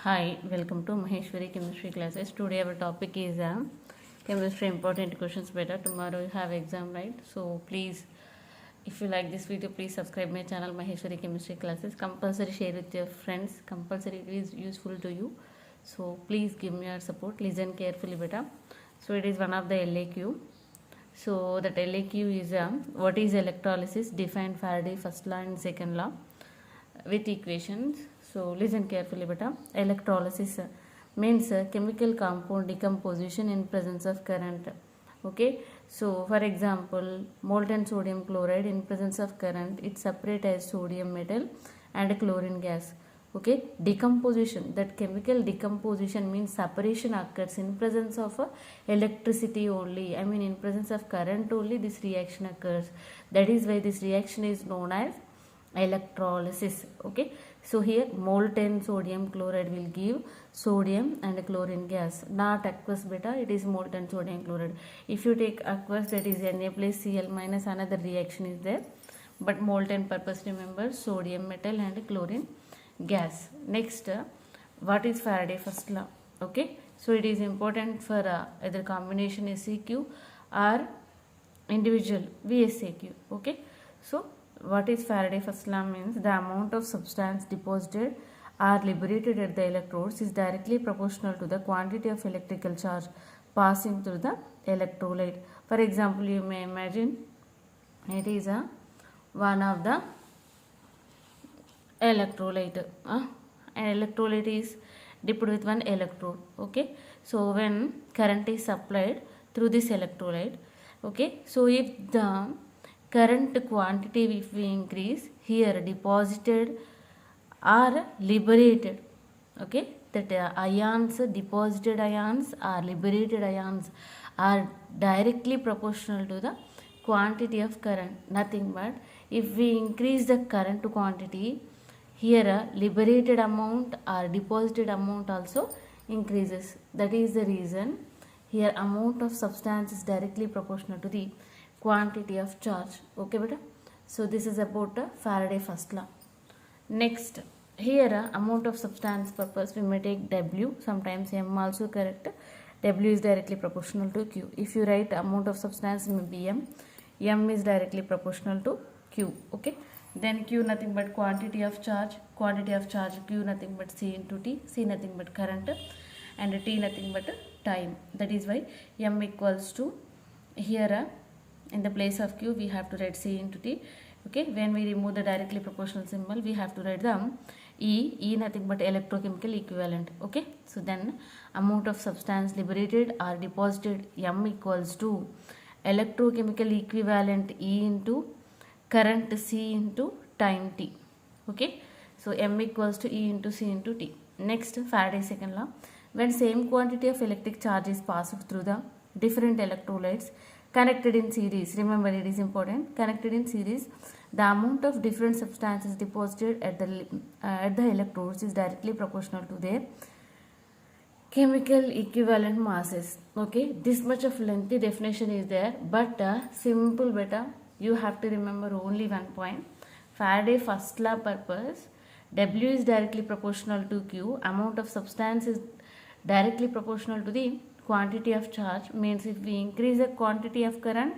Hi, welcome to Maheshwari chemistry classes. Today our topic is chemistry important questions better. Tomorrow you have exam, right? So please, if you like this video, please subscribe my channel Maheshwari chemistry classes. Compulsory share with your friends. Compulsory it is useful to you. So please give me your support. Listen carefully better. So it is one of the LAQ. So that LAQ is what is electrolysis? Define Faraday first law and second law with equations. So listen carefully beta. Electrolysis means chemical compound decomposition in presence of current. Okay, so for example, molten sodium chloride in presence of current, it separate as sodium metal and chlorine gas. Okay, decomposition, that chemical decomposition means separation occurs in presence of electricity only. I mean in presence of current only this reaction occurs. That is why this reaction is known as electrolysis. Okay, so here molten sodium chloride will give sodium and chlorine gas, not aqueous beta, it is molten sodium chloride. If you take aqueous, that is Na plus Cl minus, another reaction is there, but molten purpose remember sodium metal and chlorine gas. Next, what is Faraday first law? Okay, so it is important for either combination SEQ or individual VSAQ. Okay, so what is Faraday first law means the amount of substance deposited or liberated at the electrodes is directly proportional to the quantity of electrical charge passing through the electrolyte. For example, you may imagine it is one of the electrolyte. An electrolyte is dipped with one electrode. Okay, so when current is supplied through this electrolyte, okay, so if the current quantity if we increase, here deposited or liberated, okay, that ions, deposited ions or liberated ions are directly proportional to the quantity of current. Nothing but if we increase the current quantity, here liberated amount or deposited amount also increases. That is the reason here amount of substance is directly proportional to the quantity of charge. Okay beta, so this is about Faraday first law. Next, here amount of substance purpose we may take W, sometimes M also correct. W is directly proportional to Q. If you write amount of substance may be M, M is directly proportional to Q. Okay, then Q nothing but quantity of charge Q nothing but C into T, C nothing but current and T nothing but time. That is why M equals to here in the place of Q we have to write C into T. Okay, when we remove the directly proportional symbol we have to write the E nothing but electrochemical equivalent. Okay, so then amount of substance liberated or deposited M equals to electrochemical equivalent E into current C into time T. Okay, so M equals to E into C into T. Next, Faraday's second law, when same quantity of electric charge is passed through the different electrolytes connected in series, remember it is important, connected in series, the amount of different substances deposited at the electrodes is directly proportional to their chemical equivalent masses. Okay, this much of lengthy definition is there, but simple beta, you have to remember only one point. Faraday first law purpose, W is directly proportional to Q, amount of substance is directly proportional to the quantity of charge, means if we increase the quantity of current,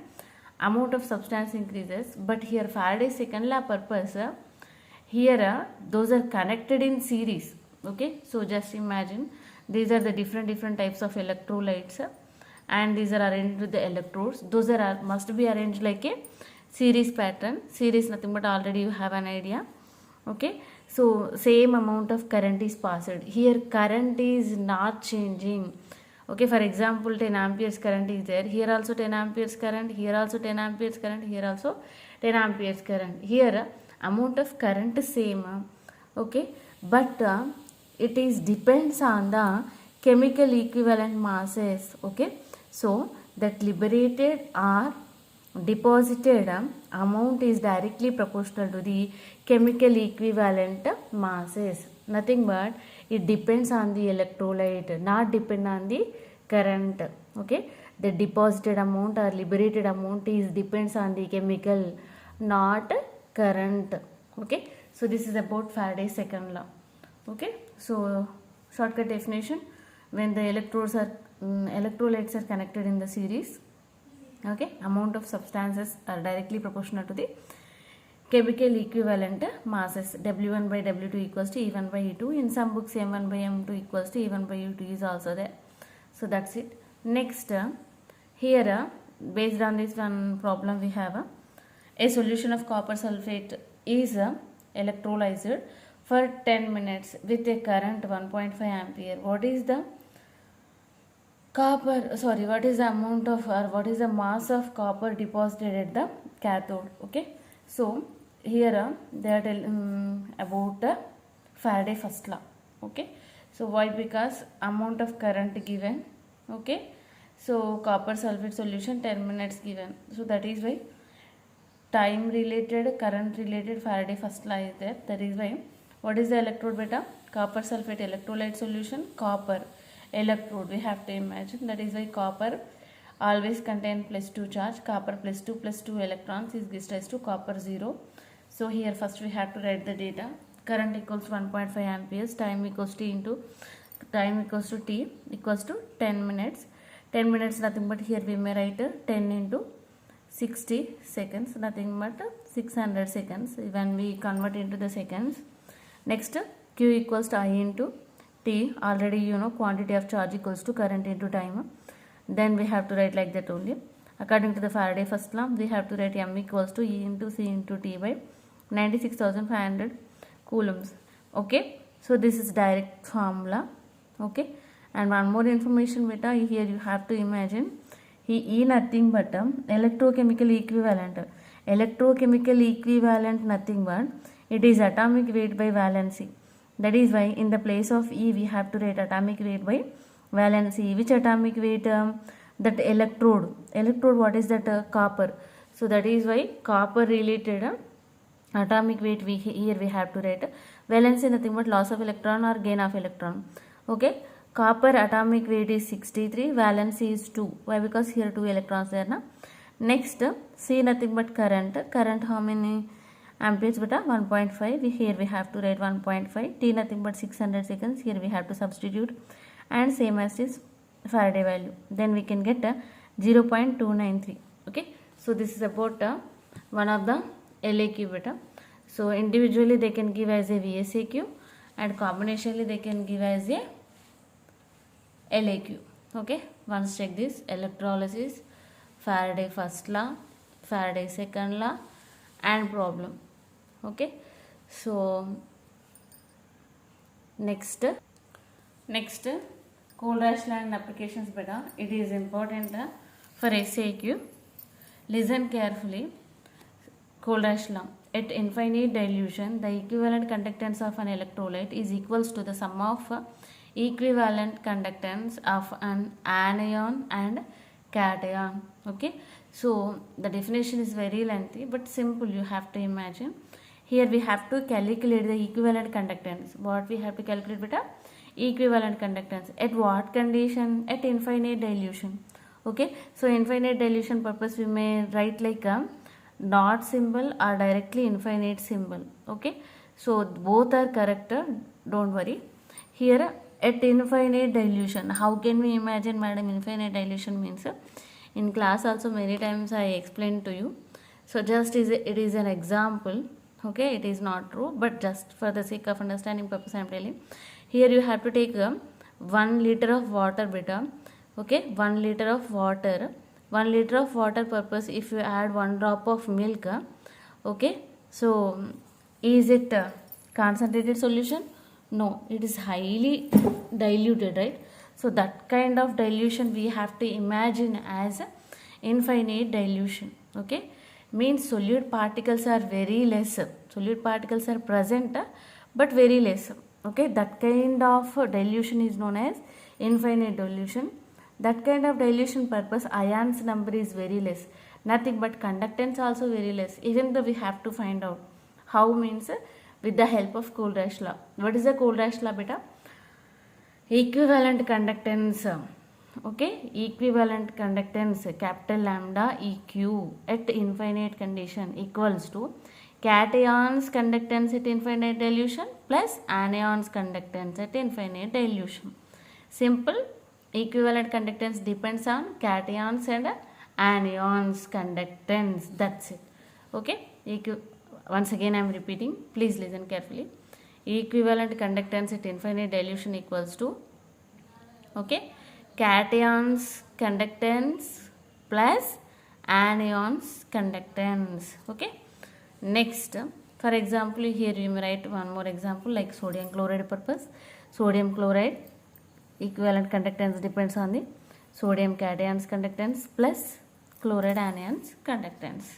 amount of substance increases. But here Faraday's second law purpose, here those are connected in series. Okay, so just imagine these are the different types of electrolytes and these are arranged with the electrodes. Those are must be arranged like a series pattern. Series nothing but already you have an idea. Okay, so same amount of current is passed. Here current is not changing. Okay, for example 10 amperes current is there, here also 10 amperes current, here also 10 amperes current, here also 10 amperes current. Here amount of current is same. Okay, but it is depends on the chemical equivalent masses. Okay, so that liberated or deposited amount is directly proportional to the chemical equivalent masses. Nothing but it depends on the electrolyte, not depend on the current. Okay, the deposited amount or liberated amount is depends on the chemical, not current. Okay, so this is about Faraday's second law. Okay, so Shortcut definition: when the electrolytes are connected in the series, okay, amount of substances are directly proportional to the chemical equivalent masses. W1 by W2 equals to E1 by E2. In some books, M1 by M2 equals to E1 by E2 is also there. So that's it. Next, here based on this one problem, we have a solution of copper sulfate is electrolyzed for 10 minutes with a current 1.5 ampere. What is the what is the amount of, or what is the mass of copper deposited at the cathode? Okay, so here they are about Faraday first law. Okay, so why? Because amount of current given. Okay, so copper sulfate solution 10 minutes given, so that is why time related, current related Faraday first law is there. That is why, what is the electrode beta? Copper sulfate electrolyte solution, copper electrode we have to imagine. That is why copper always contain +2 charge. Copper +2 electrons is gives rise to copper 0. So here first we have to write the data. Current equals 1.5 amperes, time equals to t equals to 10 minutes. 10 minutes nothing but here we may write 10 into 60 seconds, nothing but 600 seconds when we convert into the seconds. Next, Q equals to I into T. Already you know quantity of charge equals to current into time. Then we have to write like that only. According to the Faraday first law, we have to write M equals to E into C into T by 96,500 coulombs. Okay, so this is direct formula. Okay, and one more information beta, here you have to imagine E nothing but electrochemical equivalent nothing but it is atomic weight by valency. That is why in the place of E we have to write atomic weight by valency. Which atomic weight? That electrode what is that? Copper. So that is why copper related atomic weight here we have to write. Valency nothing but loss of electron or gain of electron. Okay, copper atomic weight is 63, valency is 2. Why? Because here 2 electrons there na. Next, C nothing but current how many amperes beta? 1.5. Here we have to write 1.5. T nothing but 600 seconds, here we have to substitute, and same as this Faraday value, then we can get 0.293. okay, so this is about one of the LAQ beta. So individually they can give as a VSAQ, and combinationally they can give as a LAQ. Okay, once check this: electrolysis, Faraday first law, Faraday second law, and problem. Okay, so next Kohlrausch law and applications beta. It is important for SAQ. Listen carefully. Kohlrausch law: at infinite dilution, the equivalent conductance of an electrolyte is equals to the sum of equivalent conductance of an anion and cation. Okay, so the definition is very lengthy but simple. You have to imagine. Here we have to calculate the equivalent conductance. What we have to calculate beta? Equivalent conductance. At what condition? At infinite dilution. Okay, so infinite dilution purpose we may write like a not symbol or directly infinite symbol. Okay, so both are correct, don't worry. Here at infinite dilution, how can we imagine, madam? Infinite dilution means in class also many times I explained to you. So just it is an example. Okay, it is not true, but just for the sake of understanding purpose I am telling. Here you have to take 1 liter of water beta. Okay, 1 liter of water. 1 liter of water purpose, if you add 1 drop of milk, okay, so is it a concentrated solution? No, it is highly diluted, right? So that kind of dilution we have to imagine as infinite dilution. Okay, means solute particles are very less. Solute particles are present but very less. Okay, that kind of dilution is known as infinite dilution. That kind of dilution purpose, ions number is very less, nothing but conductance also very less. Even though we have to find out how, means with the help of Kohlrausch law. What is the Kohlrausch law beta? Equivalent conductance. Okay, equivalent conductance capital lambda EQ at infinite condition equals to cation's conductance at infinite dilution plus anion's conductance at infinite dilution. Simple. Equivalent conductance depends on cations and anions conductance. That's it. Okay. Once again I am repeating. Please listen carefully. Equivalent conductance at infinite dilution equals to, okay, cations conductance plus anions conductance. Okay. Next, for example, here you may write one more example like sodium chloride purpose. Sodium chloride equivalent conductance depends on the sodium cation's conductance plus chloride anions conductance.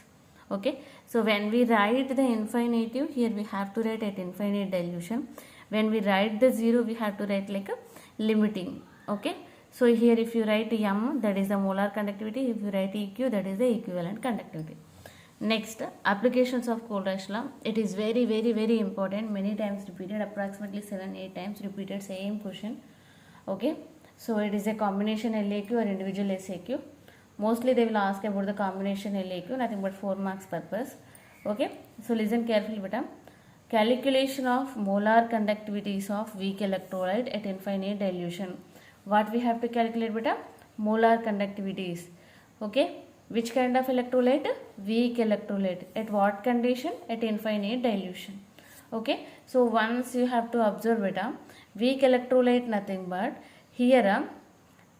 Okay. So when we write the infinitive, here we have to write at infinite dilution. When we write the 0, we have to write like a limiting. Okay. So here if you write M, that is the molar conductivity. If you write EQ, that is the equivalent conductivity. Next, applications of Kohlrausch law. It is very, very, very important. Many times repeated, approximately 7-8 times repeated same question. Okay, so it is a combination LAQ or individual SAQ. Mostly they will ask about the combination LAQ, nothing but 4 marks purpose. Okay, so listen carefully, beta. Calculation of molar conductivities of weak electrolyte at infinite dilution. What we have to calculate, beta? Molar conductivities. Okay, which kind of electrolyte? Weak electrolyte. At what condition? At infinite dilution. Okay, so once you have to observe, beta, weak electrolyte nothing but here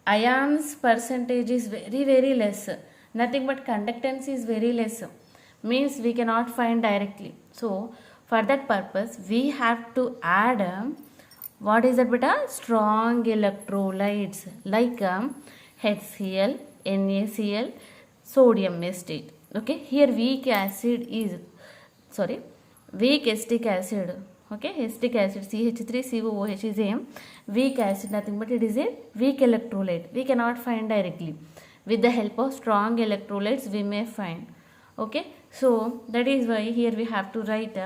ions percentage is very, very less, nothing but conductance is very less, means we cannot find directly. So for that purpose we have to add what is that, beta? Strong electrolytes like HCl, NaCl, sodium acetate. Okay, here weak acid is, weak acetic acid. Okay, acetic acid CH3COOH is a weak acid, nothing but it is a weak electrolyte. We cannot find directly. With the help of strong electrolytes we may find. Okay, so that is why here we have to write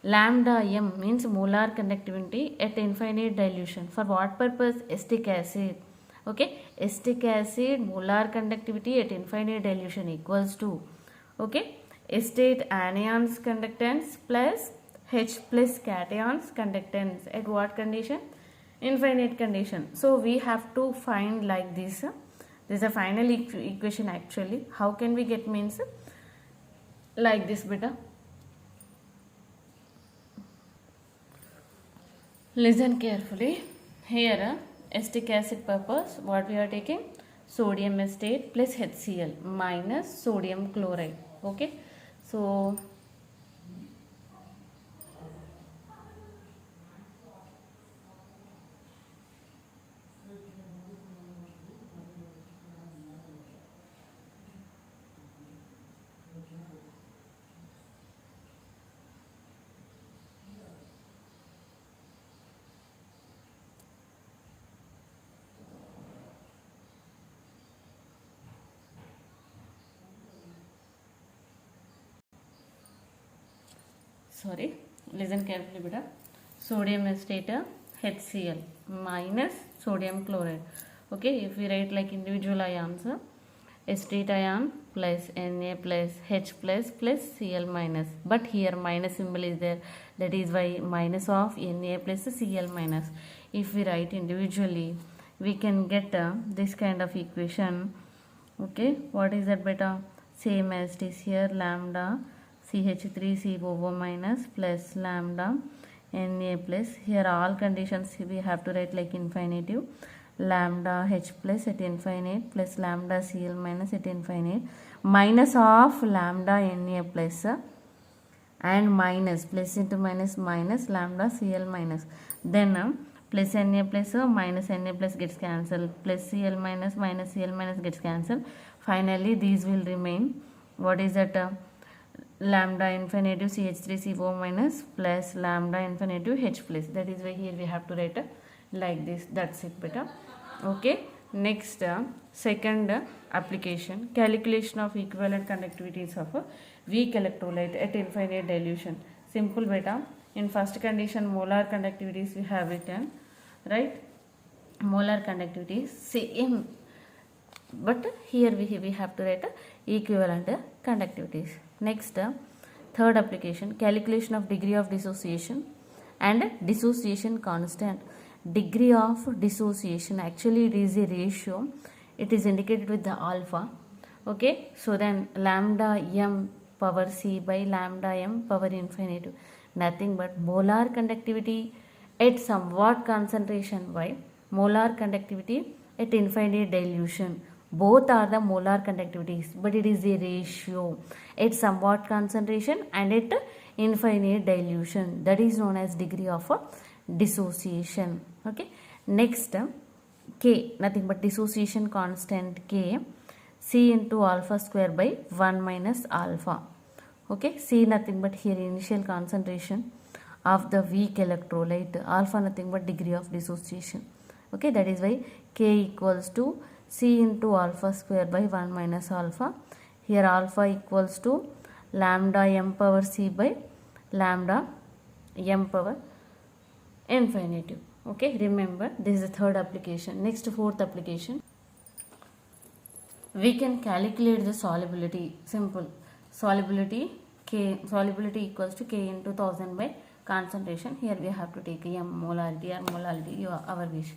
lambda M means molar conductivity at infinite dilution. For what purpose? Acetic acid. Okay, acetic acid molar conductivity at infinite dilution equals to, okay, acetate anions conductance plus H plus cations conductance at what condition? Infinite condition. So we have to find like this. This is a final equation actually. How can we get means like this, beta? Listen carefully. Here acetic acid purpose, what we are taking? Sodium acetate plus HCl minus sodium chloride. Okay, so listen carefully, beta. Sodium acetate HCl minus sodium chloride. Okay, if we write like individual ions, acetate ion plus Na plus H plus Cl minus, but here minus symbol is there, that is why minus of Na plus Cl minus. If we write individually, we can get this kind of equation. Okay, what is that, beta? Same as it is here, lambda CH3COO minus plus lambda Na plus, here all conditions we have to write like infinitive, lambda H plus at infinite plus lambda Cl minus at infinite, minus of lambda Na plus and minus, plus into minus, minus lambda Cl minus, then plus Na plus minus Na plus gets cancelled, plus Cl minus minus Cl minus gets cancelled. Finally these will remain, what is that, lambda infinitive CH3CO minus plus lambda infinitive H plus. That is why here we have to write like this. That's it, beta. Okay, next second application, calculation of equivalent conductivities of weak electrolyte at infinite dilution. Simple, beta. In first condition molar conductivities we have written, right? Molar conductivity same, but here we have to write equivalent conductivities. Next, Third application, calculation of degree of dissociation and dissociation constant. Degree of dissociation, actually it is a ratio, it is indicated with the alpha. Okay, so then lambda m power c by lambda m power infinitive, nothing but molar conductivity at somewhat concentration by molar conductivity at infinite dilution. Both are the molar conductivities, but it is a ratio at somewhat concentration and at infinite dilution. That is known as degree of dissociation. Okay, next K, nothing but dissociation constant K, C into alpha square by 1 minus alpha. Okay, C nothing but here initial concentration of the weak electrolyte, alpha nothing but degree of dissociation. Okay, that is why K equals to C into alpha square by 1 minus alpha. Here alpha equals to lambda m power C by lambda m power infinitive. Okay, remember this is the third application. Next, fourth application. We can calculate the solubility. Simple. Solubility K, solubility equals to K into 1000 by concentration. Here we have to take M molarity or molality, our wish.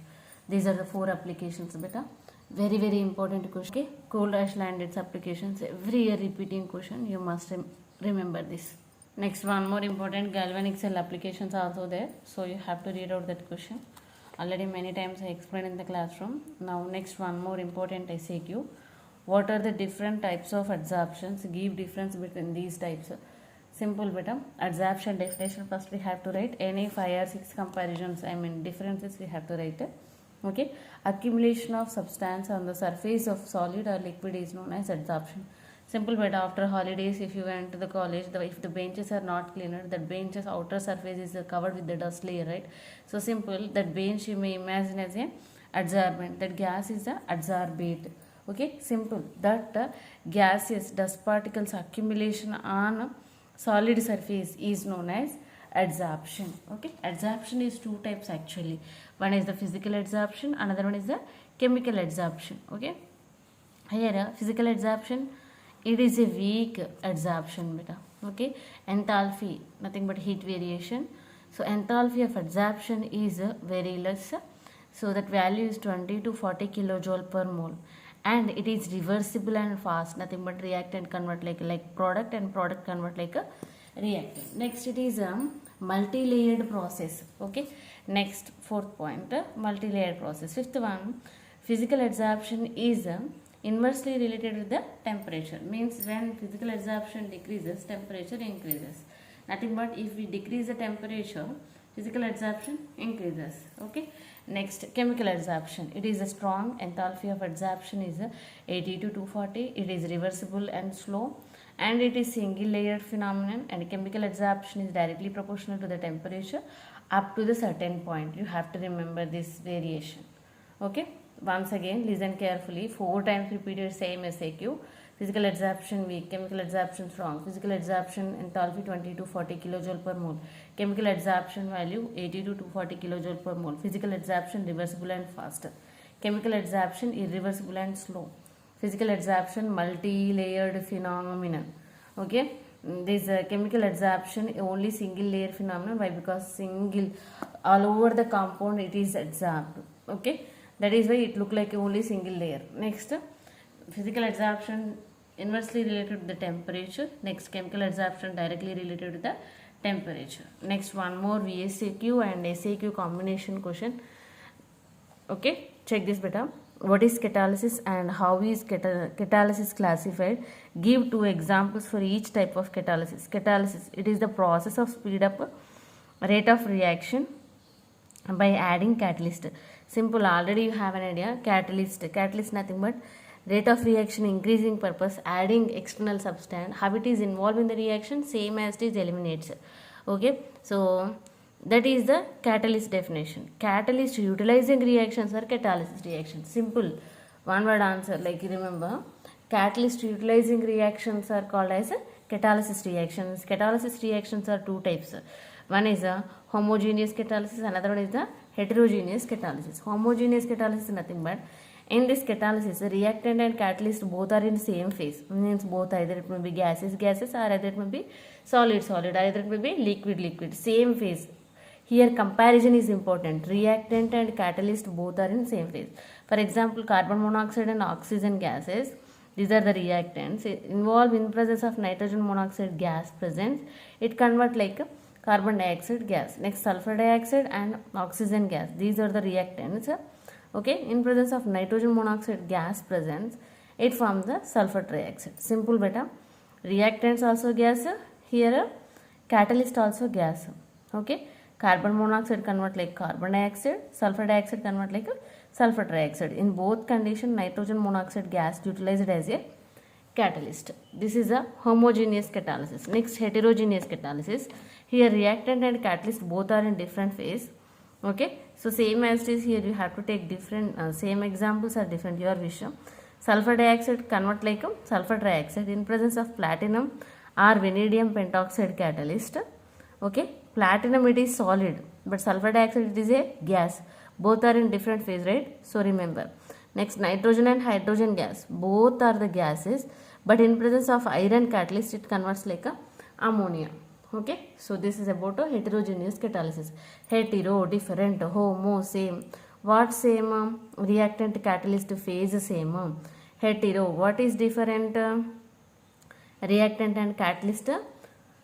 These are the four applications, beta. Very, very important question. Okay, Kohlrausch and its applications. Every year repeating question. You must remember this. Next, one more important galvanic cell applications are also there. So you have to read out that question. Already many times I explained in the classroom. Now next, one more important SAQ. What are the different types of adsorptions? Give difference between these types. Simple beta. Adsorption definition, first we have to write. Any 5 or 6 comparisons, differences we have to write. Okay. Accumulation of substance on the surface of solid or liquid is known as adsorption. Simple beta. After holidays, if you went to the college, if the benches are not cleaned, that bench's outer surface is covered with the dust layer, right? So simple, that bench you may imagine as a adsorbent. That gas is the adsorbate. Okay, simple, that gaseous dust particles accumulation on solid surface is known as adsorption. Okay, adsorption is two types actually. One is the physical adsorption, another one is the chemical adsorption. Okay, here physical adsorption, it is a weak adsorption beta. Okay, enthalpy, nothing but heat variation. So enthalpy of adsorption is very less. So that value is 20 to 40 kilojoule per mole. And it is reversible and fast, nothing but reactant convert like product, and product convert like a reactant. Next, it is a multi-layered process. Okay, next, fourth point, multi-layered process. Fifth one, physical adsorption is inversely related with the temperature. Means when physical adsorption decreases, temperature increases. Nothing but if we decrease the temperature, physical adsorption increases. Okay. Next, chemical adsorption. It is a strong. Enthalpy of adsorption is 80 to 240. It is reversible and slow, and it is single layered phenomenon. And chemical adsorption is directly proportional to the temperature up to the certain point. You have to remember this variation. Okay. Once again, listen carefully. 4 times repeated same SAQ. Physical adsorption weak, chemical adsorption strong. Physical adsorption enthalpy 20 to 40 kilojoule per mole. Chemical adsorption value 80 to 240 kilojoule per mole. Physical adsorption reversible and faster. Chemical adsorption irreversible and slow. Physical adsorption multi-layered phenomenon. Okay, this chemical adsorption only single layer phenomenon. Why? Because single all over the compound it is adsorbed. Okay, that is why it look like only single layer. Next, physical adsorption inversely related to the temperature. Next, chemical adsorption directly related to the temperature. Next, one more VSAQ and SAQ combination question. Okay, check this beta. What is catalysis and how is catalysis classified? Give 2 examples for each type of catalysis. Catalysis, it is the process of speed up rate of reaction by adding catalyst. Simple, already you have an idea. Catalyst nothing but rate of reaction increasing purpose, adding external substance. How it is involved in the reaction, same as it is eliminates. Okay, so that is the catalyst definition. Catalyst utilizing reactions are catalysis reactions. Simple, one word answer. Like remember, catalyst utilizing reactions are called as catalysis reactions. Catalysis reactions are 2 types. One is a homogeneous catalysis, another one is the heterogeneous catalysis. Homogeneous catalysis is nothing but In this catalysis, the reactant and catalyst both are in same phase. Means both, either it may be gases or either it may be solid, either it may be liquid, same phase. Here comparison is important. Reactant and catalyst both are in same phase. For example, carbon monoxide and oxygen gases, these are the reactants involved in presence of nitrogen monoxide gas presence. It convert like a carbon dioxide gas. Next, sulfur dioxide and oxygen gas. These are the reactants. Okay, in presence of nitrogen monoxide gas presence, it forms the sulfur trioxide. Simple beta. Reactants also gas. Here, catalyst also gas. Okay, carbon monoxide convert like carbon dioxide. Sulfur dioxide convert like a sulfur trioxide. In both condition, nitrogen monoxide gas utilized as a catalyst. This is a homogeneous catalysis. Next, heterogeneous catalysis. Here reactant and catalyst both are in different phase. Okay, so same as it is here, you have to take different same examples are different, your wish. Sulfur dioxide convert like a sulfur trioxide in presence of platinum or vanadium pentoxide catalyst. Okay, platinum it is solid, but sulfur dioxide it is a gas. Both are in different phase, right? So remember. Next, nitrogen and hydrogen gas, both are the gases, but in presence of iron catalyst it converts like a ammonia. Okay, so this is about a heterogeneous catalysis. Hetero, different, homo, same. What same? Reactant catalyst phase same. Hetero, what is different? Reactant and catalyst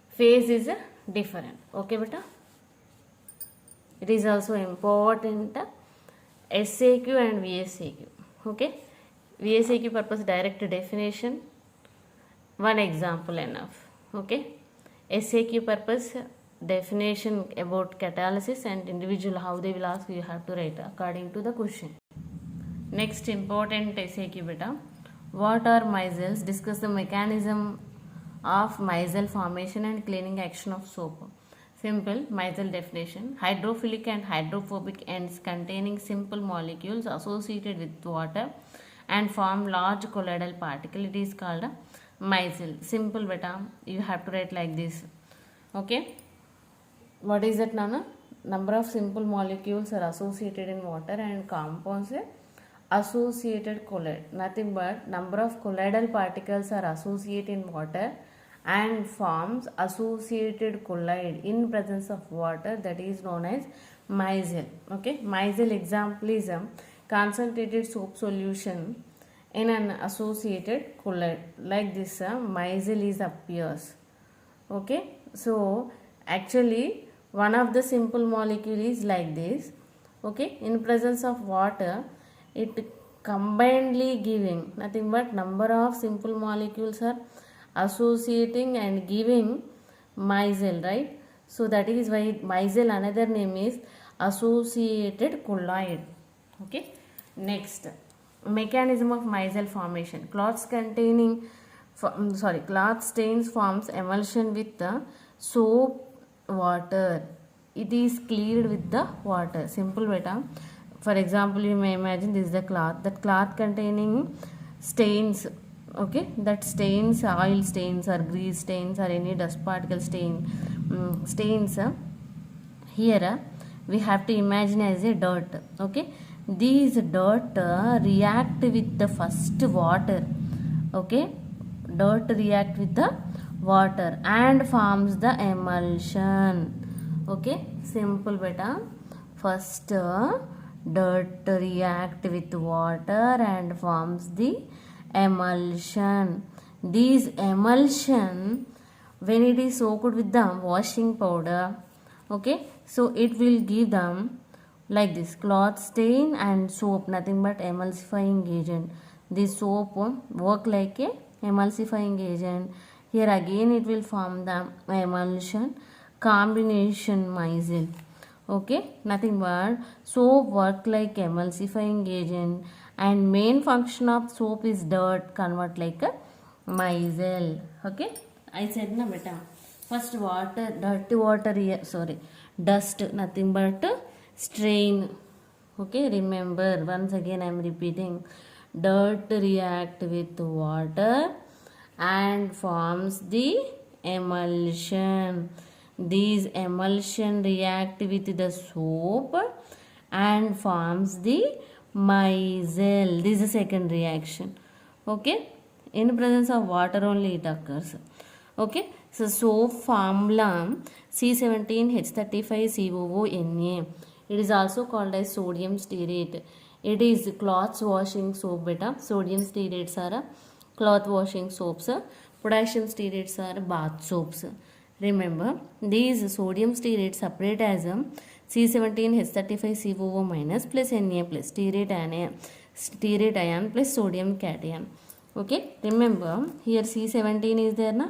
phase is different. Okay, beta. It is also important SAQ and VSAQ. Okay, VSAQ purpose direct definition. One example enough. Okay. SAQ purpose definition about catalysis and individual how they will ask, you have to write according to the question. Next important SAQ beta. What are micelles? Discuss the mechanism of micelle formation and cleaning action of soap. Simple micelle definition. Hydrophilic and hydrophobic ends containing simple molecules associated with water and form large colloidal particle. It is called a micelle. Simple beta, you have to write like this. Okay, what is that, Nana? Number of simple molecules are associated in water and compounds associated colloid. Nothing but number of colloidal particles are associated in water and forms associated colloid in presence of water, that is known as micelle. Okay, micelle example is a concentrated soap solution in an associated colloid. Like this, micelle is appears. Okay, so actually one of the simple molecule is like this. Okay, in presence of water, it combinedly giving nothing but number of simple molecules are associating and giving micelle, right? So that is why micelle another name is associated colloid. Okay, next, mechanism of micelle formation. Cloth stains forms emulsion with the soap water. It is cleared with the water. Simple beta. For example, you may imagine this is the cloth. That cloth containing stains. Okay, that stains, oil stains or grease stains or any dust particle stains. Here we have to imagine as a dirt. Okay, these dirt react with the first water. Okay, dirt react with the water and forms the emulsion. Okay, simple beta. First dirt react with water and forms the emulsion. These emulsion, when it is soaked with the washing powder, okay, so it will give them like this cloth stain and soap, nothing but emulsifying agent. This soap work like a emulsifying agent. Here again it will form the emulsion combination micelle. Okay, nothing but soap work like emulsifying agent and main function of soap is dirt convert like a micelle. Okay, I said na beta. First water, dirty water here, sorry, dust, nothing but stain. Okay, remember once again I am repeating, dirt react with water and forms the emulsion. These emulsion react with the soap and forms the Micelle. This is the second reaction. Okay, in presence of water only it occurs. Okay, so soap formula C17H35COO it is also called as sodium stearate. It is cloth washing soap beta. Sodium stearates are cloth washing soaps. Potassium stearates are bath soaps. Remember, these sodium stearates separate as C17H35COO minus plus Na plus stearate ion plus sodium cation. Okay, remember here C17 is there na.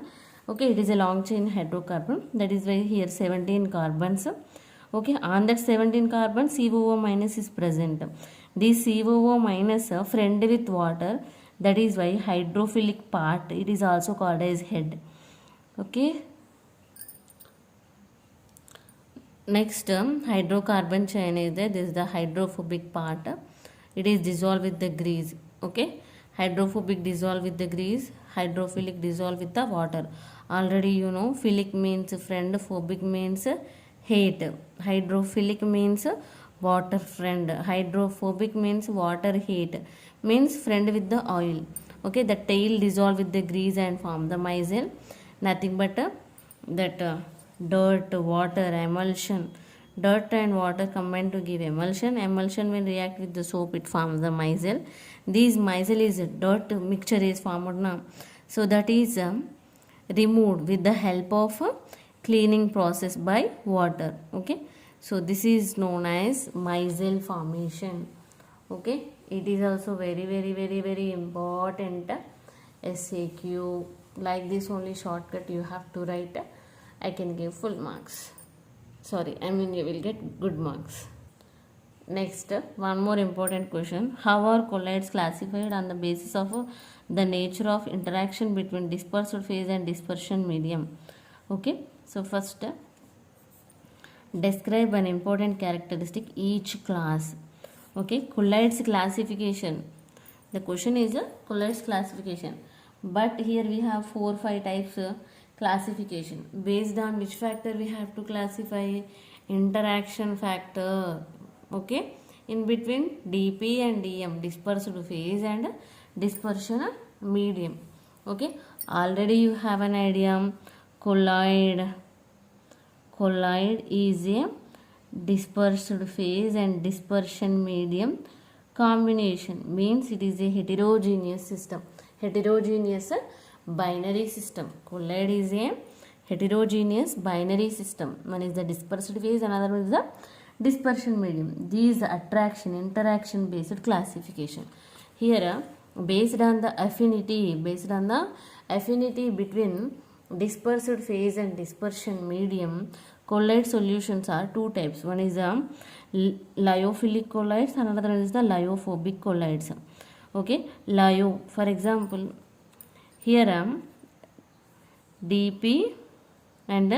Okay, it is a long chain hydrocarbon, that is why here 17 carbons. Okay, on that 17 carbon COO minus is present. This COO minus friend with water, that is why hydrophilic part it is also called as head. Okay, next hydrocarbon chain is there. This is the hydrophobic part. It is dissolved with the grease. Okay, hydrophobic dissolve with the grease, hydrophilic dissolve with the water. Already you know, philic means friend, phobic means hate. Hydrophilic means water friend, hydrophobic means water hate, means friend with the oil. Okay, the tail dissolve with the grease and form the micelle. Nothing but dirt, water, emulsion. Dirt and water combine to give emulsion. Emulsion will react with the soap, it forms the micelle. This micelle is dirt mixture is formed now. So that is removed with the help of cleaning process by water. Okay, so this is known as micelle formation. Okay, it is also very important SAQ. Like this only shortcut you have to write. I can give full marks. Sorry, I mean you will get good marks. Next, one more important question. How are colloids classified on the basis of the nature of interaction between dispersed phase and dispersion medium? Okay, so first describe an important characteristic each class. Okay, colloids classification. The question is a colloids classification, but here we have 4-5 types classification. Based on which factor we have to classify? Interaction factor. Okay, in between dP and dm, dispersed phase and dispersion medium. Okay, already you have an idea. Colloid is a dispersed phase and dispersion medium combination, means it is a heterogeneous system, heterogeneous binary system. Colloid is a heterogeneous binary system. One is the dispersed phase, another one is the dispersion medium. These interaction based classification. Here based on the affinity between dispersed phase and dispersion medium, colloid solutions are two types. One is lyophilic colloids, another one is the lyophobic colloids. Okay, lyo, for example, here dP and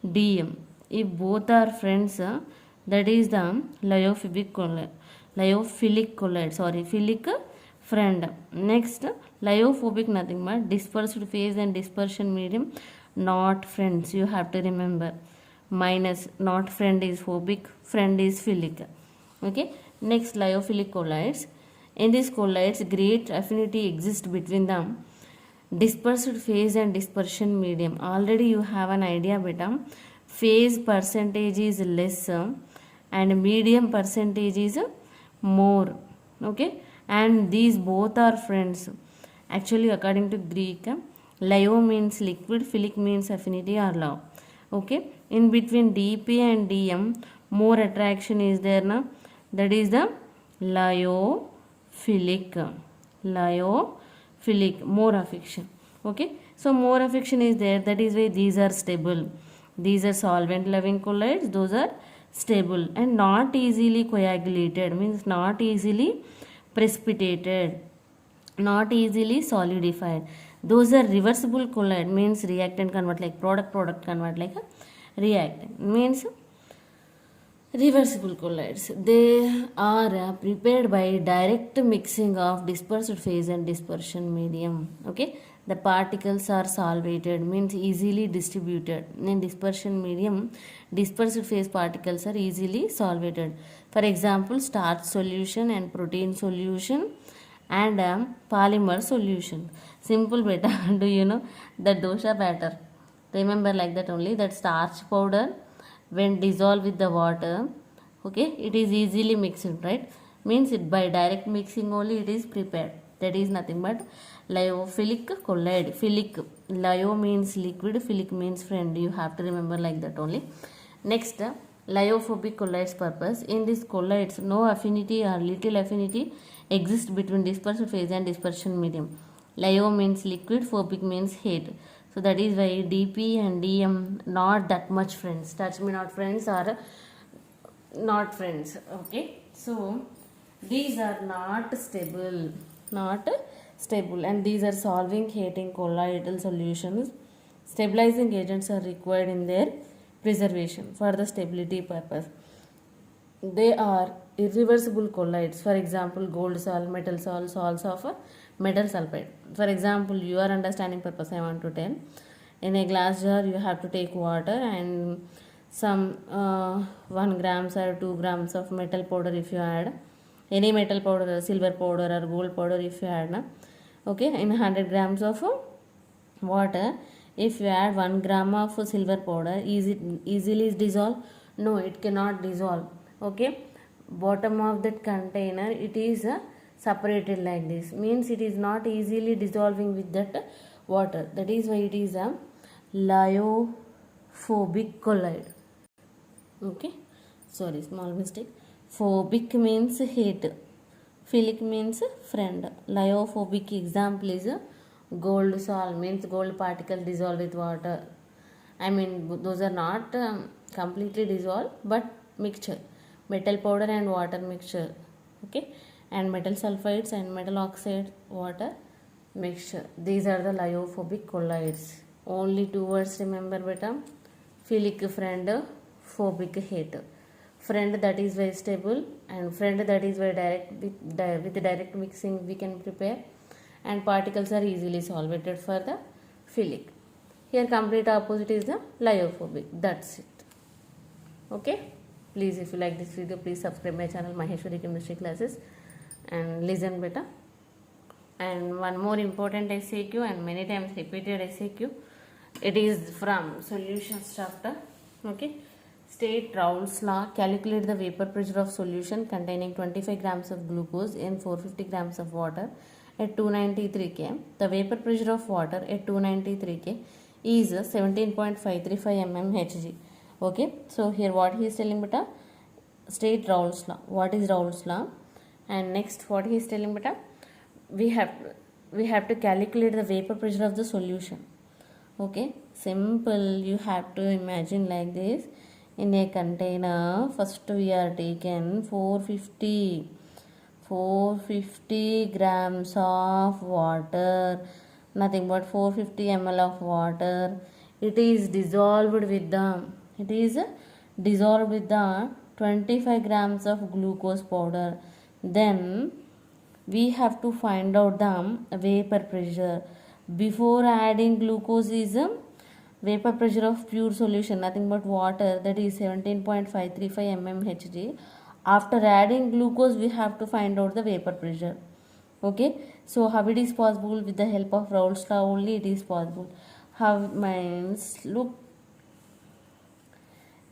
dm, if both are friends, that is the lyophobic colloid, philic friend. Next, lyophobic, nothing but dispersed phase and dispersion medium not friends, you have to remember. Minus, not friend is phobic, friend is philic. Okay, next lyophilic colloids. In these colloids, great affinity exists between them. Dispersed phase and dispersion medium. Already you have an idea beta. Phase percentage is less and medium percentage is more. Okay, and these both are friends. Actually, according to Greek, lyo means liquid, philic means affinity or love. Okay, in between dP and dm, more attraction is there na, that is the lyophilic, more affection. Okay, so more affection is there, that is why these are stable. These are solvent loving colloids, those are stable and not easily coagulated, means not easily precipitated, not easily solidified. Those are reversible colloid, means reactant convert like product convert like a reactant, means reversible colloids. They are prepared by direct mixing of dispersed phase and dispersion medium. Okay, the particles are solvated, means easily distributed. In dispersion medium, dispersed phase particles are easily solvated. For example, starch solution and protein solution and polymer solution. Simple beta. Do you know the dosha batter? Remember like that only, that starch powder when dissolved with the water, okay, it is easily mixed, right? Means it by direct mixing only it is prepared. That is nothing but lyophilic colloid. Philic, lyo means liquid, philic means friend. You have to remember like that only. Next, lyophobic colloids purpose. In these colloids, no affinity or little affinity exists between dispersed phase and dispersion medium. Lyo means liquid, phobic means heat. So that is why dp and dm not that much friends. Touch me not friends or not friends. Okay, so these are not stable, and these are solving heating colloidal solutions. Stabilizing agents are required in their preservation for the stability purpose. They are irreversible colloids. For example, gold salt, metal salt, salts of a metal sulfide. For example, your understanding purpose I want to tell. In a glass jar you have to take water and some 1 grams or 2 grams of metal powder. If you add any metal powder, silver powder or gold powder, if you add okay, in 100 grams of water, if you add 1 gram of silver powder, is it easily dissolve? No, it cannot dissolve. Okay, bottom of that container it is separated like this, means it is not easily dissolving with that water. That is why it is a lyophobic colloid. Okay, sorry, small mistake. Phobic means hate, philic means friend. Lyophobic example is gold salt, means gold particle dissolved with water. I mean those are not completely dissolved but mixture, metal powder and water mixture. Okay, and metal sulfides and metal oxide water mixture. These are the lyophobic colloids. Only 2 words remember beta. Philic friend, phobic hate. Friend that is very stable and friend that is very direct, with direct mixing we can prepare, and particles are easily solvated for the philic. Here complete opposite is the lyophobic. That's it. Okay, please if you like this video, please subscribe my channel Maheshwari Chemistry Classes and listen beta. And one more important SAQ and many times repeated SAQ. It is from solutions chapter. Okay, state Raoult's law. Calculate the vapor pressure of solution containing 25 grams of glucose in 450 grams of water at 293 K. The vapor pressure of water at 293 K is 17.535 mmHg. Okay, so here what he is telling beta, state Raoult's law. What is Raoult's law? And next what he is telling beta, we have to calculate the vapor pressure of the solution. Okay, simple. You have to imagine like this. In a container, first we are taken 450 grams of water, nothing but 450 ml of water. It is dissolved with the 25 grams of glucose powder. Then we have to find out the vapor pressure. Before adding glucose is vapor pressure of pure solution, nothing but water, that is 17.535 mmHg. After adding glucose we have to find out the vapor pressure. Okay, so how it is possible? With the help of Raoult's law only it is possible. How means, look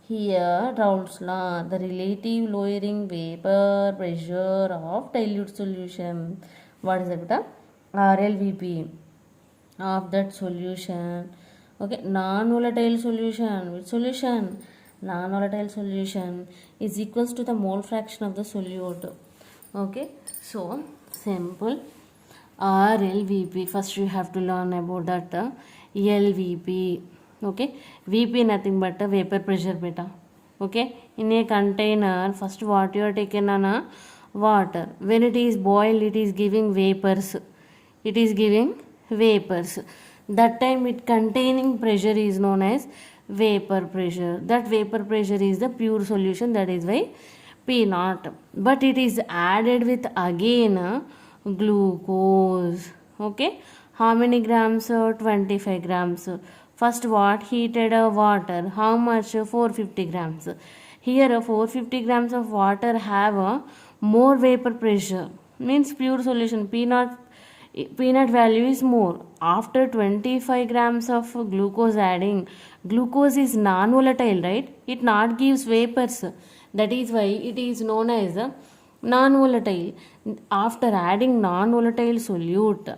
here, Raoult's law, the relative lowering vapor pressure of dilute solution. What is it? RLVP of that solution. Okay, non-volatile solution. Which solution? Non-volatile solution is equals to the mole fraction of the solute. Okay, so simple. RLVP, first you have to learn about that LVP. Okay, VP nothing but vapor pressure beta. Okay, in a container, first what you are taken on water. When it is boiled, it is giving vapors. That time it containing pressure is known as vapor pressure. That vapor pressure is the pure solution, that is why P0. But it is added with again glucose. Okay, how many grams? 25 grams. First what? Heated water. How much? 450 grams. Here 450 grams of water have a more vapor pressure, means pure solution P naught value is more. After 25 grams of glucose adding, glucose is non-volatile, right? It not gives vapors. That is why it is known as a non-volatile. After adding non-volatile solute,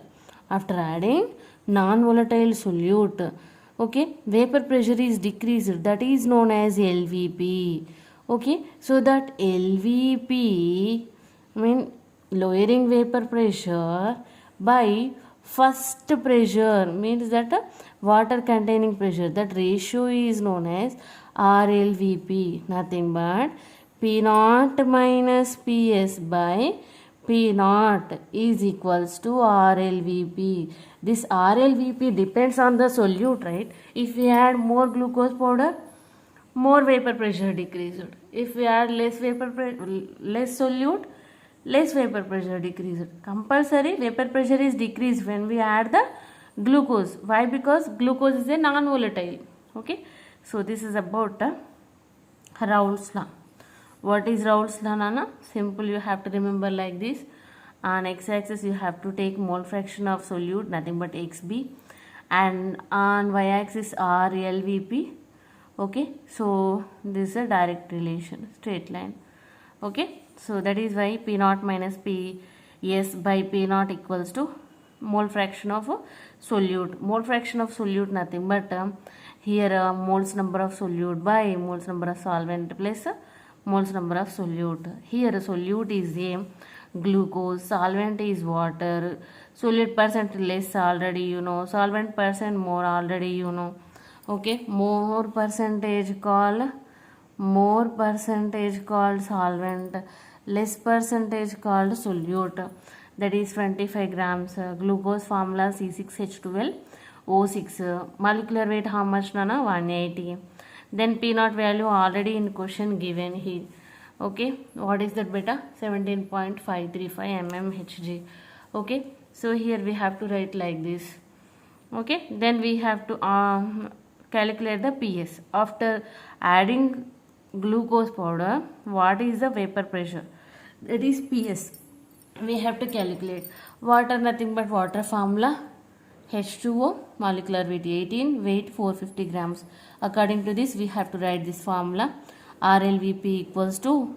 okay, vapor pressure is decreased. That is known as LVP. Okay, so that LVP mean lowering vapor pressure by first pressure, means that water containing pressure, that ratio is known as RLVP, nothing but P naught minus PS by P naught is equals to RLVP. This RLVP depends on the solute, right? If we add more glucose powder, more vapor pressure decreased. If we add less solute, less vapor pressure decreased. Compulsory vapor pressure is decreased when we add the glucose. Why? Because glucose is a non-volatile. Okay. So this is about Raoult's law. What is Raoult's law, Nana? Simple, you have to remember like this. On x-axis you have to take mole fraction of solute, nothing but xb, and on y-axis RLVP. Okay, so this is a direct relation, straight line. Okay, so that is why P naught minus PS by P naught equals to mole fraction of solute. Mole fraction of solute nothing but here moles number of solute by moles number of solvent plus moles number of solute. Here solute is a glucose, solvent is water, solute percent less already you know, solvent percent more already you know. Okay, more percentage called solvent, less percentage called solute. That is 25 grams. Glucose formula C6H12O6. Molecular weight how much, Nana? 180. Then P naught value already in question given here. Okay, what is that beta? 17.535 mmHg. Okay, so here we have to write like this. Okay, then we have to calculate the PS. After adding glucose powder, what is the vapor pressure? That is PS. We have to calculate. Water nothing but water formula H2O, molecular weight 18, weight 450 grams. According to this, we have to write this formula. RLVP equals to,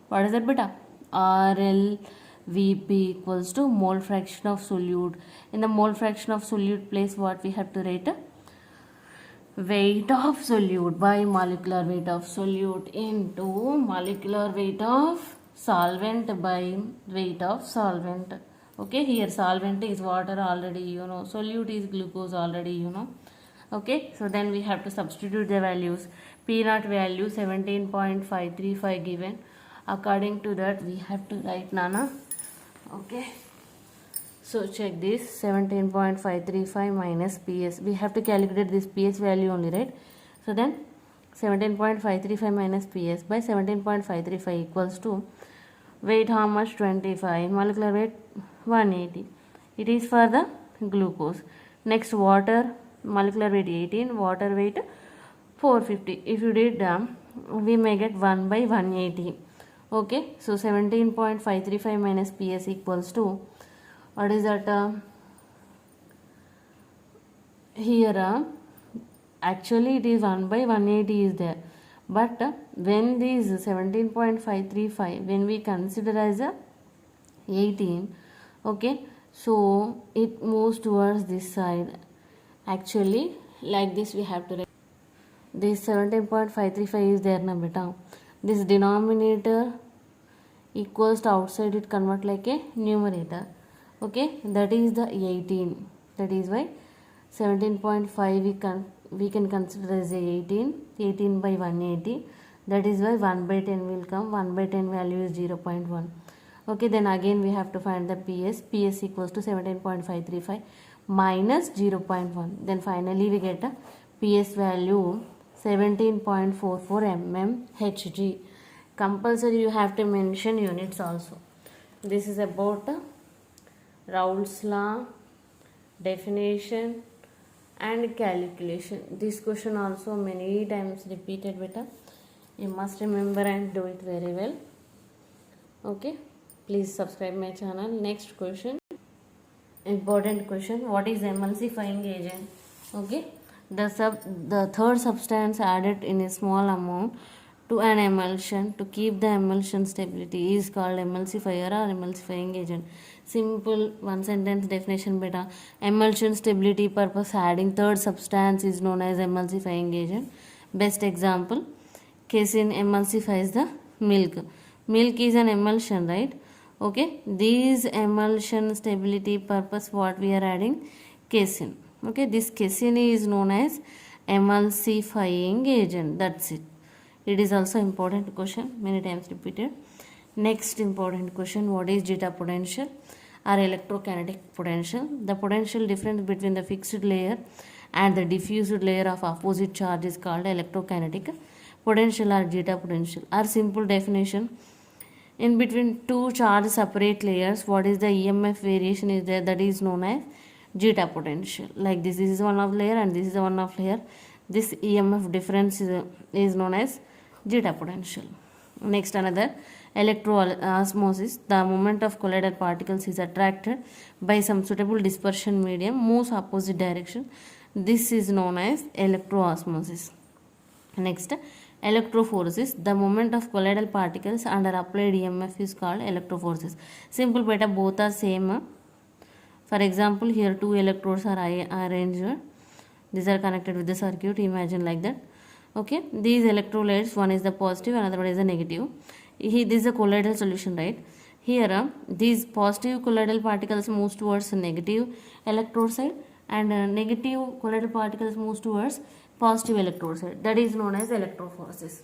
what is that beta? RLVP equals to mole fraction of solute. In the mole fraction of solute place, what we have to write? Weight of solute by molecular weight of solute into molecular weight of solvent by weight of solvent. Okay, here solvent is water already you know, solute is glucose already you know. Okay, so then we have to substitute the values. P naught value 17.535 given. According to that we have to write, Nana. Okay, so check this, 17.535 minus PS. We have to calculate this PS value only, right? So then 17.535 minus PS by 17.535 equals to weight how much? 25. Molecular weight 180. It is for the glucose. Next water, molecular weight 18, water weight 450. If you did we may get 1 by 180. Okay, so 17.535 minus PS equals to, what is that? Here actually it is 1 by 180 is there, but when this 17.535 when we consider as a 18, okay, so it moves towards this side. Actually like this we have to write. This 17.535 is there na beta. This denominator equals to outside, it convert like a numerator. Okay, that is the 18. That is why 17.5 we can consider as a 18 by 180. That is why 1 by 10 will come. 1 by 10 value is 0.1. Okay, then again we have to find the PS. PS equals to 17.535 minus 0.1. Then finally we get a PS value 17.44 mmHg. Compulsory you have to mention units also. This is about Raoult's law, definition and calculation. This question also many times repeated beta. You must remember and do it very well. Okay, please subscribe my channel. Next question, important question. What is emulsifying agent? Okay, the third substance added in a small amount to an emulsion to keep the emulsion stability is called emulsifier or emulsifying agent. Simple one sentence definition beta. Emulsion stability purpose adding third substance is known as emulsifying agent. Best example, casein emulsifies the milk. Milk is an emulsion, right? Okay, these emulsion stability purpose what we are adding, casein. Okay, this casein is known as emulsifying agent. That's it. It is also important question, many times repeated. Next important question, what is zeta potential or electrokinetic potential? The potential difference between the fixed layer and the diffused layer of opposite charge is called electrokinetic potential or zeta potential. Our simple definition, in between two charge separate layers, what is the EMF variation is there, that is known as zeta potential. Like this is one of layer and this is one of layer. This EMF difference is known as zeta potential. Next, another electroosmosis. The moment of colloidal particles is attracted by some suitable dispersion medium, moves opposite direction. This is known as electroosmosis. Next, electrophoresis. The moment of colloidal particles under applied EMF is called electrophoresis. Simple beta, both are same. For example, here two electrodes are arranged. These are connected with the circuit. Imagine like that. Okay, these electrolytes, one is the positive, another one is the negative. This is a colloidal solution, right? Here, these positive colloidal particles moves towards negative electrode side, and negative colloidal particles moves towards positive electrode side. That is known as electrophoresis.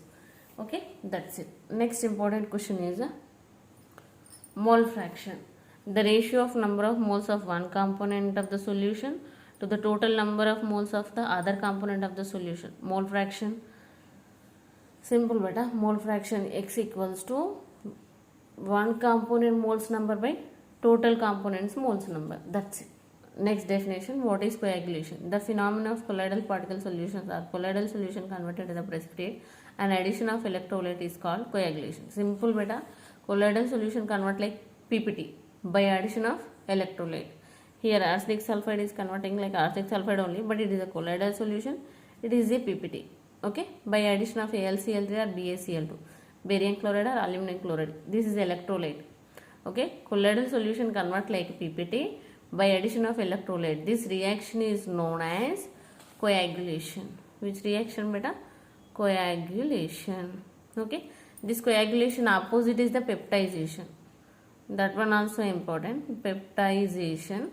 Okay, that's it. Next important question is mole fraction. The ratio of number of moles of one component of the solution to the total number of moles of the other component of the solution. Mole fraction, simple beta, mole fraction X equals to one component moles number by total components moles number. That's it. Next definition, what is coagulation? The phenomena of colloidal particle solutions or colloidal solution converted to the precipitate and addition of electrolyte is called coagulation. Simple beta, colloidal solution convert like PPT by addition of electrolyte. Here arsenic sulfide is converting like arsenic sulfide only, but it is a colloidal solution. It is a PPT. Okay, by addition of AlCl3 or BaCl2, barium chloride or aluminum chloride. This is electrolyte. Okay, colloidal solution convert like PPT by addition of electrolyte. This reaction is known as coagulation. Which reaction beta? Coagulation. Okay, this coagulation opposite is the peptization. That one also important, peptization.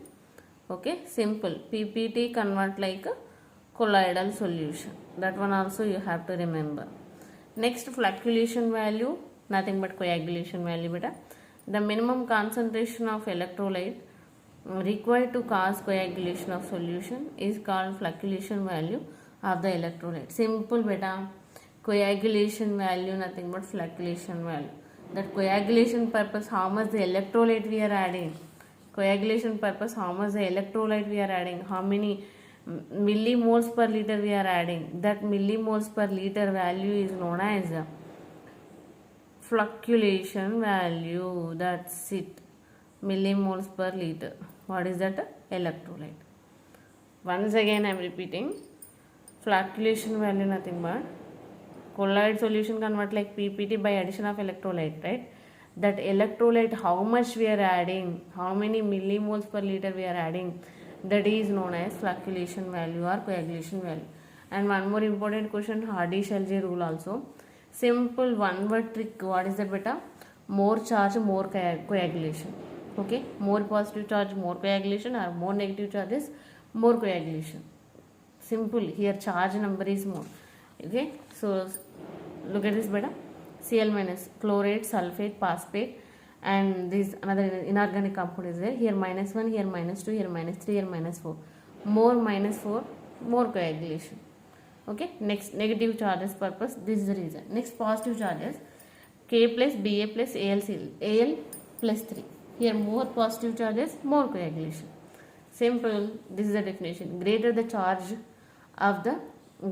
Okay, simple, PPT convert like a colloidal solution. That one also you have to remember. Next, flocculation value, nothing but coagulation value beta. The minimum concentration of electrolyte required to cause coagulation of solution is called flocculation value of the electrolyte. Simple beta, coagulation value nothing but flocculation value. That coagulation purpose, how much the electrolyte we are adding. Coagulation purpose, how much the electrolyte we are adding, how many millimoles per liter we are adding. That millimoles per liter value is known as flocculation value. That's it. Millimoles per liter. What is that? Electrolyte. Once again I am repeating. Flocculation value nothing but colloid solution convert like PPT by addition of electrolyte, right? That electrolyte, how much we are adding, how many millimoles per liter we are adding, that is known as flocculation value or coagulation value. And one more important question, Hardy-Shelby rule also. Simple one word trick, what is that beta? More charge, more coagulation. Okay, more positive charge, more coagulation, or more negative charges, more coagulation. Simple, here charge number is more. Okay, so look at this beta. Cl minus, chlorate, sulfate, phosphate, and this another inorganic compound is there. Here -1, here -2, here -3, here -4. More -4, more coagulation. Okay, next negative charges purpose, this is the reason. Next positive charges, K plus Ba plus Al plus 3. Here more positive charges, more coagulation. Simple, this is the definition. Greater the charge of the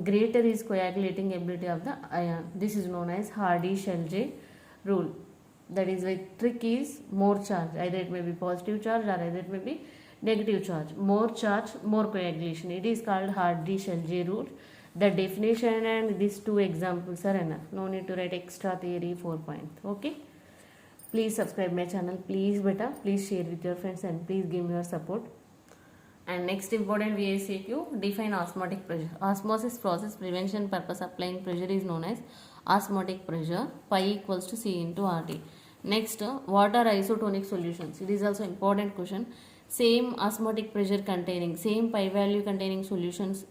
greater is coagulating ability of the ion. This is known as Hardy-Shelby rule. That is why trick is more charge. Either it may be positive charge or either it may be negative charge. More charge, more coagulation. It is called Hardy-Shelby rule. The definition and these two examples are enough. No need to write extra theory 4 points. Okay. Please subscribe my channel. Please beta. Please share with your friends and please give me your support. And next important VACQ, define osmotic pressure. Osmosis process prevention purpose applying pressure is known as osmotic pressure. Pi equals to C into RT. Next, what are isotonic solutions? It is also important question. Same osmotic pressure containing, same pi value containing solutions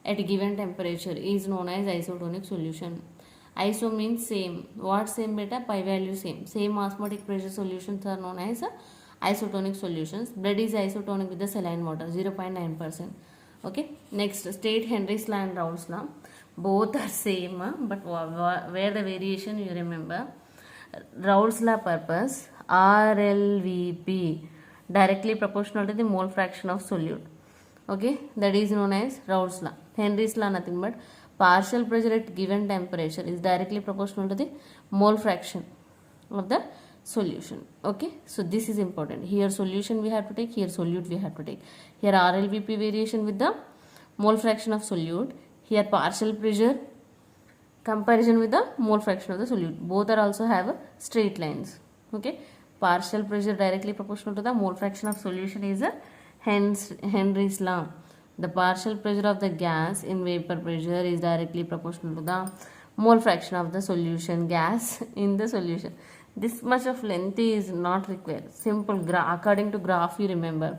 at given temperature is known as isotonic solution. Iso means same. What same beta? Pi value same. Same osmotic pressure solutions are known as isotonic solutions. Blood is isotonic with the saline water 0.9%. Okay. Next, state Henry's law and Raoult's law. Both are same, but where the variation you remember. Raoult's law purpose RLVP directly proportional to the mole fraction of solute. Okay, that is known as Raoult's law. Henry's law nothing but partial pressure at given temperature is directly proportional to the mole fraction of the solution. Okay, so this is important. Here solution we have to take, here solute we have to take. Here RLVP variation with the mole fraction of solute. Here partial pressure comparison with the mole fraction of the solute. Both are also have straight lines. Okay, partial pressure directly proportional to the mole fraction of solution is a Henry's law. The partial pressure of the gas in vapor pressure is directly proportional to the mole fraction of the solution gas in the solution. This much of length is not required. Simple according to graph you remember.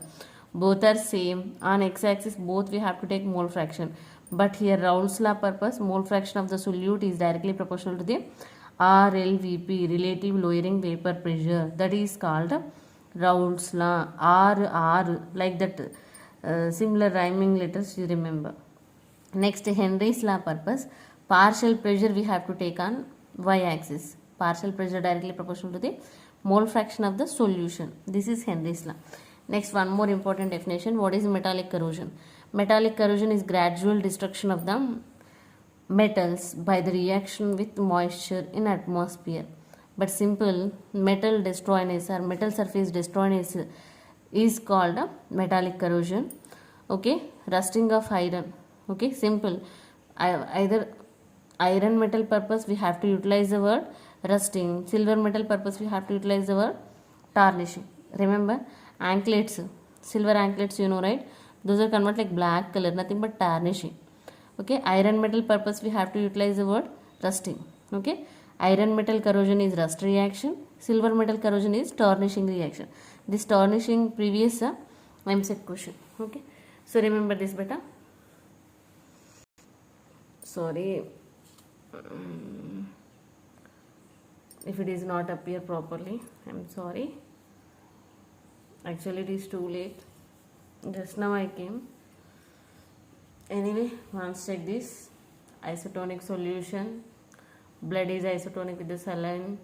Both are same. On x-axis both we have to take mole fraction. But here Raoult's law purpose mole fraction of the solute is directly proportional to the RLVP, relative lowering vapor pressure. That is called Raoult's law. R like that. Similar rhyming letters you remember. Next, Henry's law purpose partial pressure we have to take on y-axis. Partial pressure directly proportional to the mole fraction of the solution. This is Henry's law. Next, one more important definition. What is metallic corrosion? Metallic corrosion is gradual destruction of the metals by the reaction with moisture in atmosphere. But simple metal destroyness or metal surface destroyness is called metallic corrosion. Okay, rusting of iron. Okay, simple. Either iron metal purpose we have to utilize the word rusting. Silver metal purpose we have to utilize the word tarnishing. Remember, anklets, silver anklets, you know, right? Those are converted like black color, nothing but tarnishing. Okay, iron metal purpose we have to utilize the word rusting. Okay, iron metal corrosion is rust reaction. Silver metal corrosion is tarnishing reaction. This tarnishing previous MSET question. Okay, so remember this beta. Sorry if it is not appear properly, I'm sorry. Actually it is too late, just now I came. Anyway, once check this. Isotonic solution, blood is isotonic with the saline.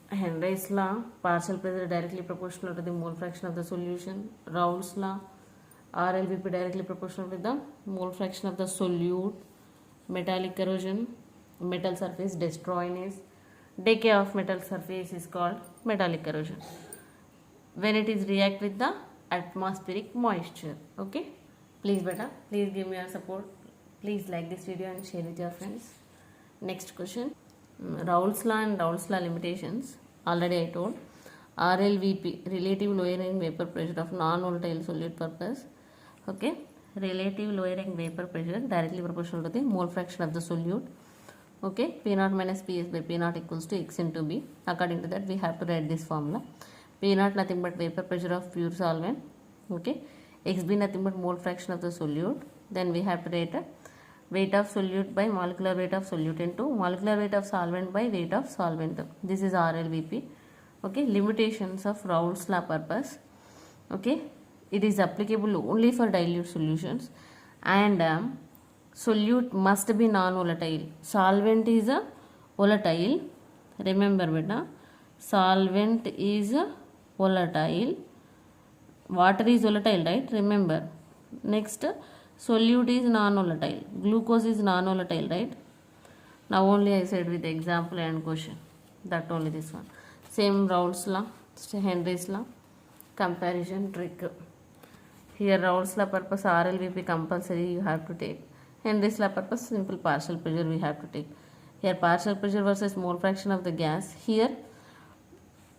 Henry's law, partial pressure directly proportional to the mole fraction of the solution. Raoult's law, RLVP directly proportional with the mole fraction of the solute. Metallic corrosion, metal surface destroyness. Decay of metal surface is called metallic corrosion when it is react with the atmospheric moisture. Okay, please beta, please give me your support. Please like this video and share with your friends. Next question. Raoult's law and Raoult's law limitations. Already I told. RLVP, relative lowering vapor pressure of non-volatile solute purpose. Okay, relative lowering vapor pressure directly proportional to the mole fraction of the solute. Okay, P0 minus Ps by P0 equals to X into B. According to that we have to write this formula. P0 nothing but vapor pressure of pure solvent. Okay, Xb nothing but mole fraction of the solute. Then we have to write weight of solute by molecular weight of solute into molecular weight of solvent by weight of solvent. This is RLVP. Okay, limitations of Raoult's law purpose. Okay, it is applicable only for dilute solutions and solute must be non-volatile. Solvent is a volatile. Remember beta, solvent is a volatile. Water is volatile, right? Remember. Next, solute is non-volatile, glucose is non-volatile, right? Now only I said with example and question, that only this one. Same Raoult's law, Henry's law, comparison trick. Here Raoult's law purpose RLVP compulsory you have to take. Henry's law purpose simple partial pressure we have to take. Here partial pressure versus mole fraction of the gas. Here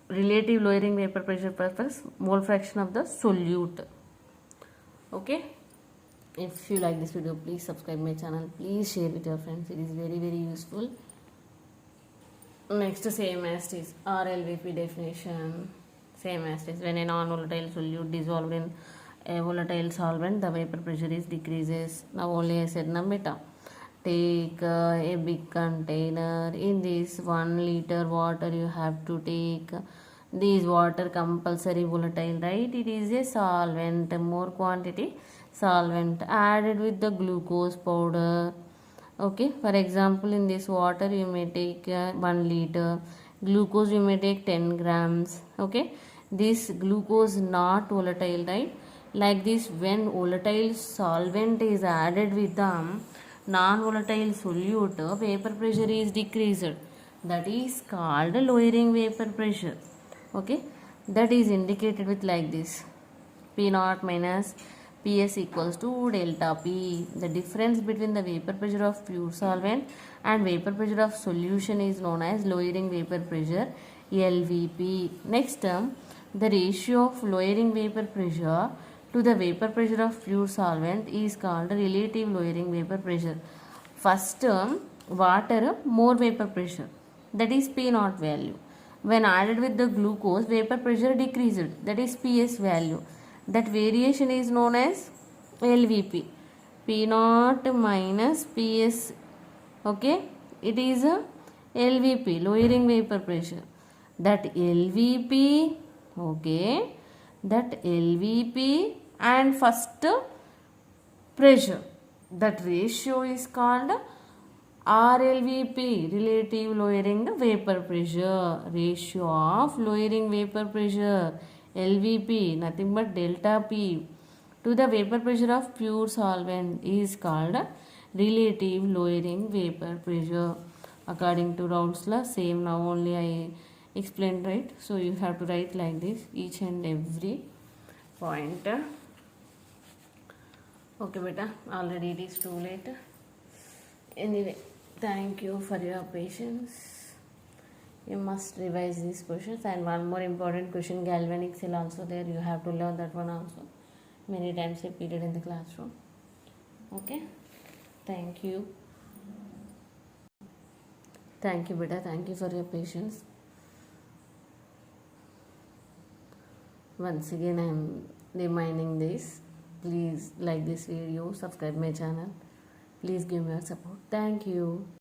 relative lowering vapor pressure purpose mole fraction of the solute. Okay. If you like this video, please subscribe my channel. Please share with your friends. It is very useful. Next, same as this RLVP definition. Same as this. When a non-volatile solute dissolved in a volatile solvent, the vapor pressure is decreases. Now only I said na beta. Take a big container. In this 1 liter water you have to take. This water compulsory volatile, right? It is a solvent. More quantity solvent added with the glucose powder. Okay, for example, in this water you may take 1 liter, glucose you may take 10 grams. Okay, this glucose not volatile, right? Like this, when volatile solvent is added with the non-volatile solute, vapor pressure is decreased. That is called lowering vapor pressure. Okay, that is indicated with like this: P naught minus Ps equals to delta P. The difference between the vapor pressure of pure solvent and vapor pressure of solution is known as lowering vapor pressure, LVP. Next term, the ratio of lowering vapor pressure to the vapor pressure of pure solvent is called relative lowering vapor pressure. First term, water more vapor pressure, that is P naught value. When added with the glucose, vapor pressure decreased, that is Ps value. That variation is known as LVP. P naught minus Ps. Okay, it is a LVP, lowering vapor pressure. That LVP, okay, that LVP and first pressure, that ratio is called RLVP, relative lowering vapor pressure. Ratio of lowering vapor pressure, LVP, nothing but delta P, to the vapor pressure of pure solvent is called relative lowering vapor pressure. According to Raoult's law, same now only I explained, right? So you have to write like this, each and every point. Okay, beta, already it is too late. Anyway, thank you for your patience. You must revise these questions, and one more important question, galvanic cell also there. You have to learn that one also. Many times repeated in the classroom. Okay. Thank you. Thank you, beta. Thank you for your patience. Once again, I am reminding this. Please like this video, subscribe my channel. Please give me your support. Thank you.